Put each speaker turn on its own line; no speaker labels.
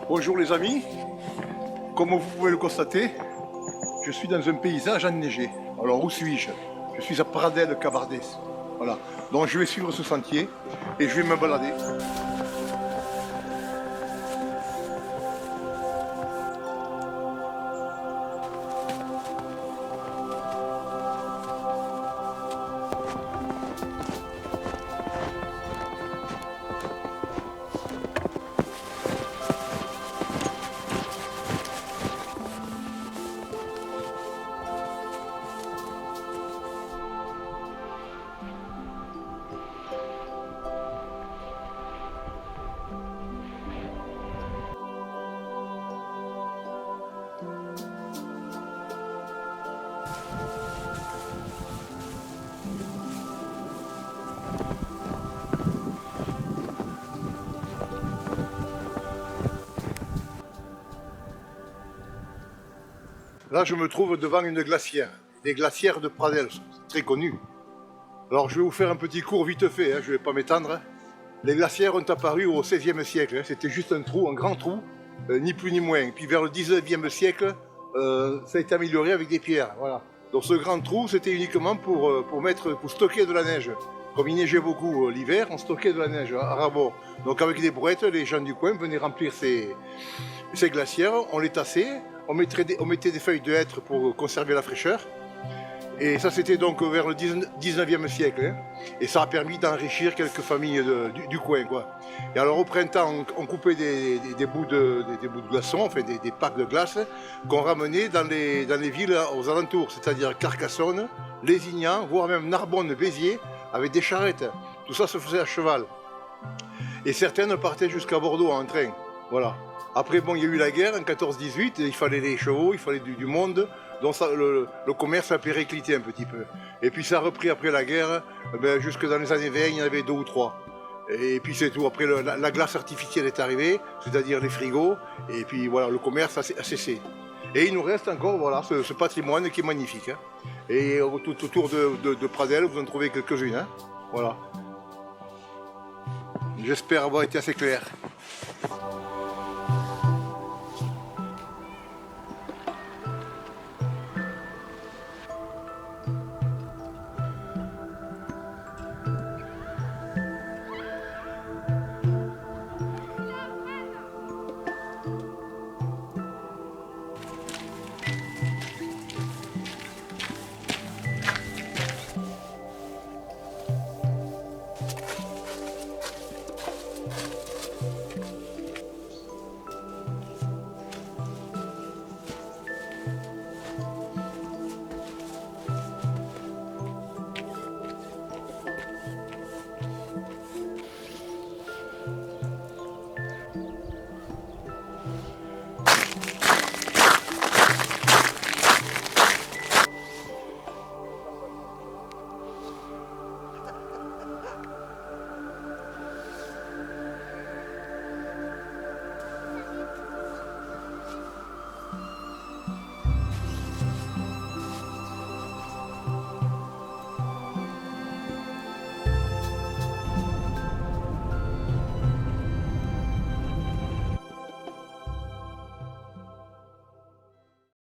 Bonjour les amis, comme vous pouvez le constater, je suis dans un paysage enneigé. Alors où suis-je? Je suis à Pradelles Cabardès. Voilà. Donc je vais suivre ce sentier et je vais me balader. Là, je me trouve devant une glacière, les glacières de Pradelles, c'est très connu. Alors, je vais vous faire un petit cours vite fait, je ne vais pas m'étendre. Les glacières ont apparu au XVIe siècle, c'était juste un trou, un grand trou, ni plus ni moins. Puis vers le XIXe siècle, ça a été amélioré avec des pierres, voilà. Donc ce grand trou, c'était uniquement pour stocker de la neige. Comme il neigeait beaucoup l'hiver, on stockait de la neige à rabord. Donc avec des brouettes, les gens du coin venaient remplir ces glacières, on les tassait, on mettait des feuilles de hêtre pour conserver la fraîcheur. Et ça, c'était donc vers le 19e siècle. Et ça a permis d'enrichir quelques familles du coin, quoi. Et alors, au printemps, on coupait des bouts de glaçons, enfin des packs de glace, qu'on ramenait dans les villes aux alentours, c'est-à-dire Carcassonne, Lézignan, voire même Narbonne, Béziers, avec des charrettes. Tout ça se faisait à cheval. Et certaines partaient jusqu'à Bordeaux en train. Voilà. Après, bon, il y a eu la guerre en 14-18, il fallait les chevaux, il fallait du monde, donc ça, le commerce a périclité un petit peu. Et puis ça a repris après la guerre, jusque dans les années 20, il y en avait 2 ou 3. Et puis c'est tout, après la glace artificielle est arrivée, c'est-à-dire les frigos, et puis voilà, le commerce a cessé. Et il nous reste encore voilà, ce patrimoine qui est magnifique. Et tout autour de Pradelles, vous en trouvez quelques-unes. Voilà. J'espère avoir été assez clair.